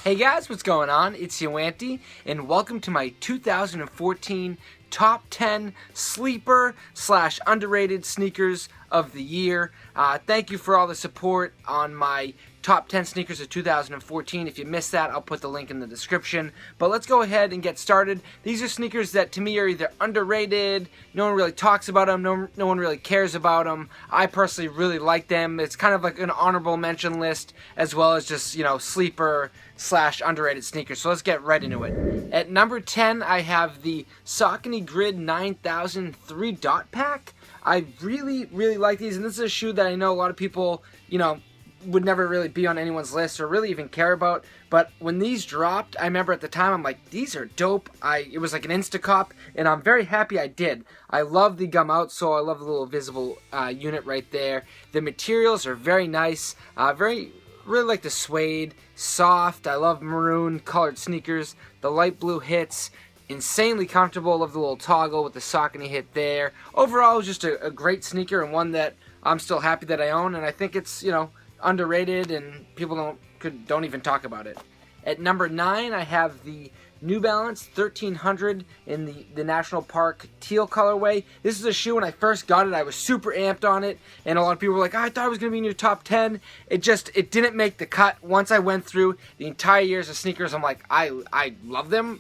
Hey guys, what's going on? It's YoAnty, and welcome to my 2014 Top 10 Sleeper / Underrated Sneakers of the Year. Thank you for all the support on my Top 10 Sneakers of 2014. If you missed that, I'll put the link in the description. But let's go ahead and get started. These are sneakers that to me are either underrated, no one really talks about them, no one really cares about them. I personally really like them. It's kind of like an honorable mention list as well as just, sleeper / underrated sneakers. So let's get right into it. At number 10, I have the Saucony Grid 9000 3-dot pack. I really like these, and this is a shoe that I know a lot of people, would never really be on anyone's list or really even care about. But when these dropped, I remember at the time, I'm like, these are dope. It was like an Instacop, and I'm very happy I did. I love the gum outsole. I love the little visible unit right there. The materials are very nice. Really like the suede, soft. I love maroon colored sneakers. The light blue hits. Insanely comfortable. Love the little toggle with the Saucony hit there. Overall, it was just a great sneaker and one that I'm still happy that I own, and I think it's, underrated and people don't even talk about it. At number 9, I have the New Balance 1300 in the National Park teal colorway. This is a shoe when I first got it, I was super amped on it, and a lot of people were like, I thought it was going to be in your top 10. It didn't make the cut. Once I went through the entire years of sneakers, I'm like, I love them.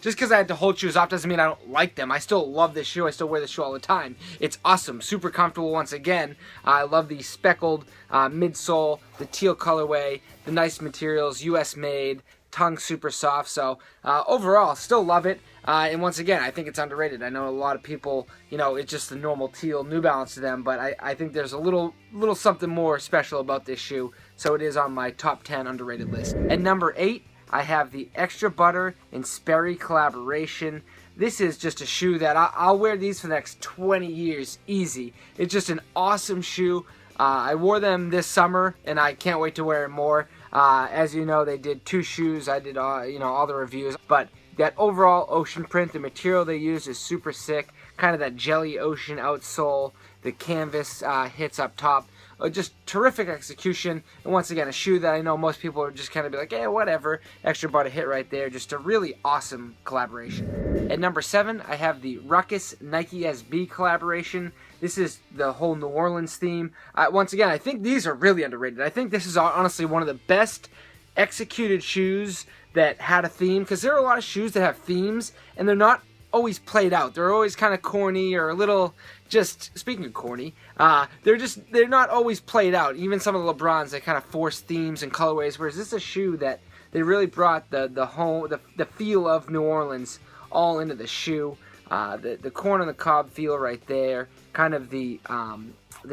Just because I had to hold shoes off doesn't mean I don't like them. I still love this shoe. I still wear this shoe all the time. It's awesome. Super comfortable once again. I love the speckled midsole, the teal colorway, the nice materials, US made, tongue super soft. So overall, still love it. And once again, I think it's underrated. I know a lot of people, it's just the normal teal New Balance to them, but I think there's a little something more special about this shoe. So it is on my top 10 underrated list. At number 8, I have the Extra Butter and Sperry collaboration. This is just a shoe that I'll wear these for the next 20 years, easy. It's just an awesome shoe. I wore them this summer, and I can't wait to wear them more. As you know, they did 2 shoes. I did, all the reviews. But that overall ocean print, the material they use is super sick. Kind of that jelly ocean outsole. The canvas hits up top. Just terrific execution. And once again, a shoe that I know most people are just kind of be like, whatever. Extra Butter hit right there. Just a really awesome collaboration. At number 7, I have the Ruckus Nike SB collaboration. This is the whole New Orleans theme. Once again, I think these are really underrated. I think this is honestly one of the best executed shoes that had a theme, because there are a lot of shoes that have themes, and they're not always played out. They're always kind of corny or a little, just speaking of corny, they're not always played out. Even some of the LeBrons, they kind of force themes and colorways, whereas this is a shoe that they really brought the feel of New Orleans all into the shoe. The corn on the cob feel right there, kind of the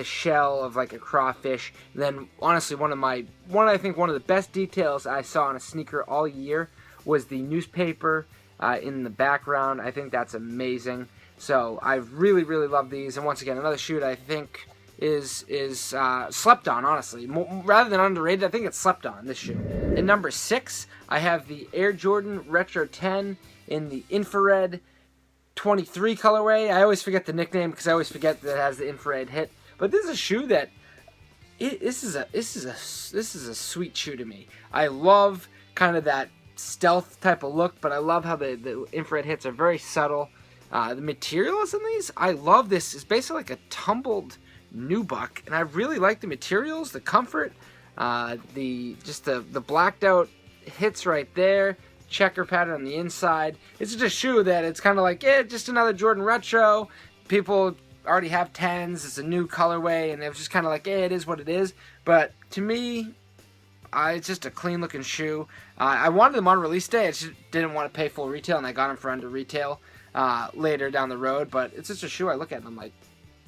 shell of like a crawfish. And then honestly, one of the best details I saw on a sneaker all year was the newspaper in the background. I think that's amazing. So I really love these. And once again, another shoe that I think is slept on, honestly. Rather than underrated, I think it's slept on, this shoe. At number 6, I have the Air Jordan Retro 10 in the infrared 23 colorway. I always forget the nickname because I always forget that it has the infrared hit. But this is a shoe that this is a sweet shoe to me. I love kind of that stealth type of look, but I love how the infrared hits are very subtle. The materials in these, I love this. It's basically like a tumbled nubuck, and I really like the materials, the comfort, the blacked out hits right there. Checker pattern on the inside. It's just a shoe that it's kind of like, just another Jordan Retro. People already have 10s. It's a new colorway, and it was just kind of like, it is what it is. But to me, it's just a clean looking shoe. I wanted them on release day. I just didn't want to pay full retail, and I got them for under retail later down the road. But it's just a shoe I look at, and I'm like,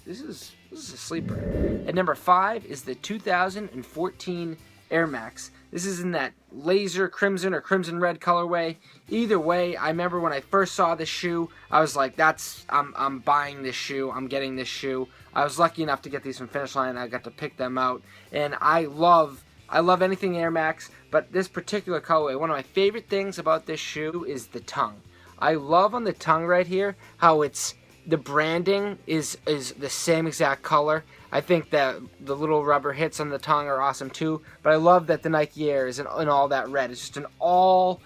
this is a sleeper. At number 5 is the 2014 Air Max. This is in that laser crimson or crimson red colorway. Either way, I remember when I first saw this shoe, I was like, I'm buying this shoe. I'm getting this shoe. I was lucky enough to get these from Finish Line. I got to pick them out, and I love anything Air Max, but this particular colorway, one of my favorite things about this shoe is the tongue. I love on the tongue right here how it's The branding is the same exact color. I think that the little rubber hits on the tongue are awesome too. But I love that the Nike Air is in all that red. It's just an all,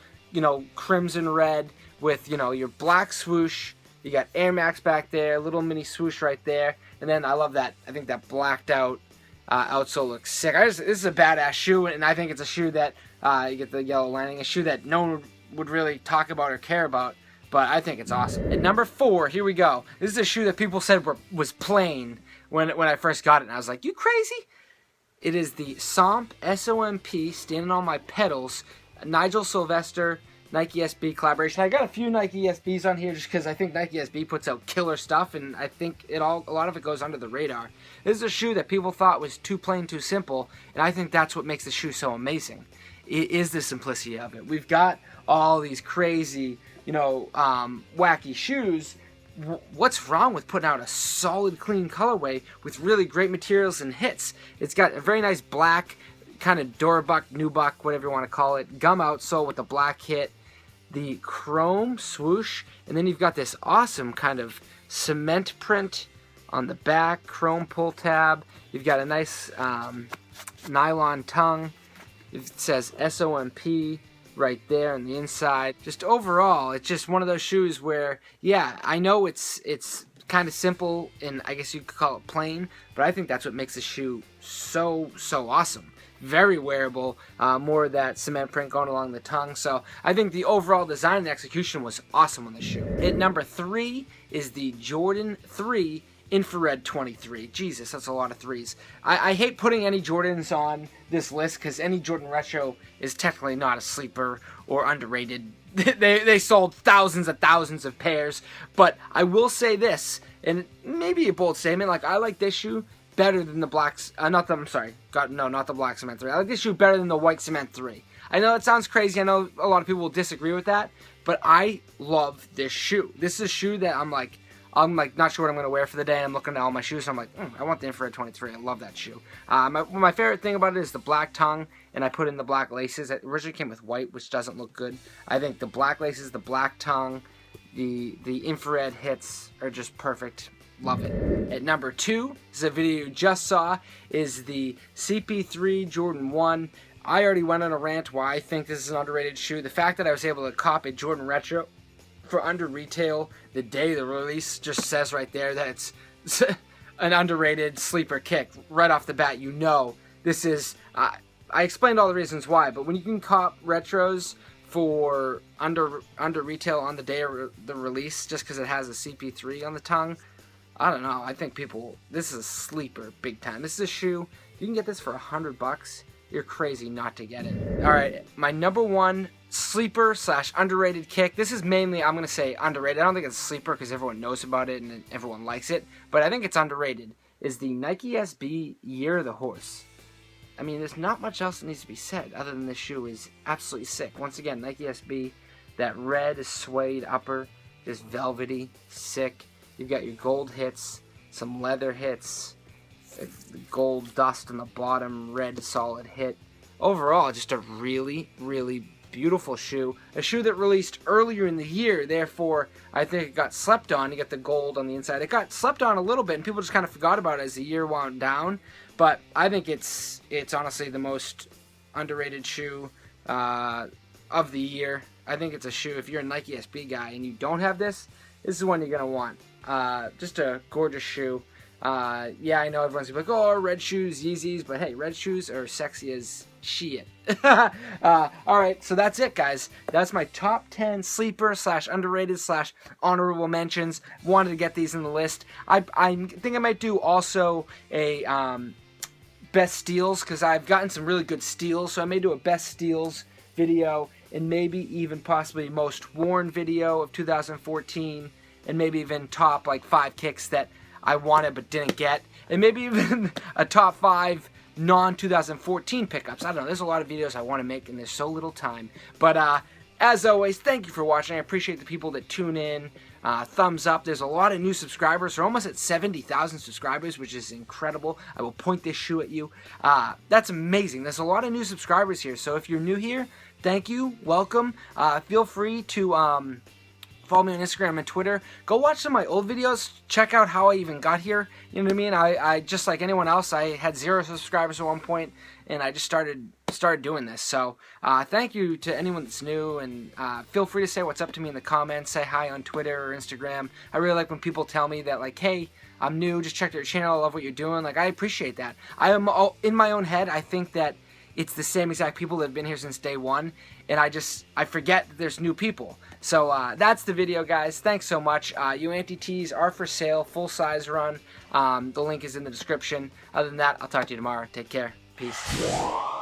crimson red with, your black swoosh. You got Air Max back there, little mini swoosh right there. And then I love that. I think that blacked out outsole looks sick. This is a badass shoe, and I think it's a shoe that you get the yellow lining, a shoe that no one would really talk about or care about. But I think it's awesome. At number 4, here we go. This is a shoe that people said was plain when I first got it. And I was like, you crazy? It is the Somp, S-O-M-P, Standing on My Pedals, Nigel Sylvester, Nike SB collaboration. I got a few Nike SBs on here just because I think Nike SB puts out killer stuff, and I think a lot of it goes under the radar. This is a shoe that people thought was too plain, too simple, and I think that's what makes the shoe so amazing. It is the simplicity of it. We've got all these crazy, wacky shoes. What's wrong with putting out a solid, clean colorway with really great materials and hits? It's got a very nice black, kind of Durabuck, Nubuck, whatever you want to call it, gum outsole with a black hit, the chrome swoosh, and then you've got this awesome kind of cement print on the back, chrome pull tab. You've got a nice nylon tongue. It says SOMP right there on the inside. Just overall, it's just one of those shoes where, yeah, I know it's kind of simple and I guess you could call it plain, but I think that's what makes the shoe so awesome. Very wearable, more of that cement print going along the tongue. So I think the overall design and execution was awesome on the shoe. At number 3 is the Jordan 3 Infrared 23. Jesus, that's a lot of threes. I hate putting any Jordans on this list because any Jordan Retro is technically not a sleeper or underrated. They sold thousands of pairs. But I will say this, and maybe a bold statement, like I like this shoe better than the black, not the black cement 3. I like this shoe better than the white cement 3. I know it sounds crazy. I know a lot of people will disagree with that, but I love this shoe. This is a shoe that I'm like not sure what I'm going to wear for the day. I'm looking at all my shoes, and I'm like, I want the Infrared 23. I love that shoe. My favorite thing about it is the black tongue, and I put in the black laces. It originally came with white, which doesn't look good. I think the black laces, the black tongue, the infrared hits are just perfect. Love it. At number 2, this is a video you just saw, is the CP3 Jordan 1. I already went on a rant why I think this is an underrated shoe. The fact that I was able to cop a Jordan Retro for under retail the day of the release just says right there that it's an underrated sleeper kick. Right off the bat, this is, I explained all the reasons why, but when you can cop retros for under retail on the day of the release just because it has a CP3 on the tongue, I don't know. I think this is a sleeper big time. This is a shoe, you can get this for $100. You're crazy not to get it. All right, my number 1 sleeper / underrated kick. This is mainly, I'm going to say underrated. I don't think it's a sleeper because everyone knows about it and everyone likes it, but I think it's underrated, is the Nike SB Year of the Horse. I mean, there's not much else that needs to be said other than this shoe is absolutely sick. Once again, Nike SB, that red suede upper, just velvety, sick. You've got your gold hits, some leather hits, gold dust on the bottom, red solid hit. Overall, just a really, really beautiful shoe. A shoe that released earlier in the year, therefore, I think it got slept on. You get the gold on the inside. It got slept on a little bit, and people just kind of forgot about it as the year wound down. But I think it's honestly the most underrated shoe of the year. I think it's a shoe, if you're a Nike SB guy and you don't have this, this is one you're going to want. Just a gorgeous shoe. Yeah, I know everyone's gonna be like, oh, red shoes, Yeezys, but hey, red shoes are sexy as shit. Alright, so that's it, guys. That's my top 10 sleeper / underrated / honorable mentions. Wanted to get these in the list. I think I might do also a best steals, because I've gotten some really good steals, so I may do a best steals video, and maybe even possibly most worn video of 2014, and maybe even top like 5 kicks that I wanted but didn't get, and maybe even a top 5 non-2014 pickups. I don't know, there's a lot of videos I want to make and there's so little time. But as always, thank you for watching. I appreciate the people that tune in. Thumbs up. There's a lot of new subscribers. We're almost at 70,000 subscribers, which is incredible. I will point this shoe at you. That's amazing. There's a lot of new subscribers here, so if you're new here, thank you. Welcome. Feel free to follow me on Instagram and Twitter. Go watch some of my old videos. Check out how I even got here. You know what I mean? I just like anyone else, I had 0 subscribers at one point, and I just started doing this. So thank you to anyone that's new, and feel free to say what's up to me in the comments. Say hi on Twitter or Instagram. I really like when people tell me that, like, hey, I'm new, just checked out your channel, I love what you're doing. Like, I appreciate that. I am in my own head, I think that it's the same exact people that have been here since day one, and I forget that there's new people. So that's the video, guys. Thanks so much. YoAnty tees are for sale, full size run. The link is in the description. Other than that, I'll talk to you tomorrow. Take care. Peace.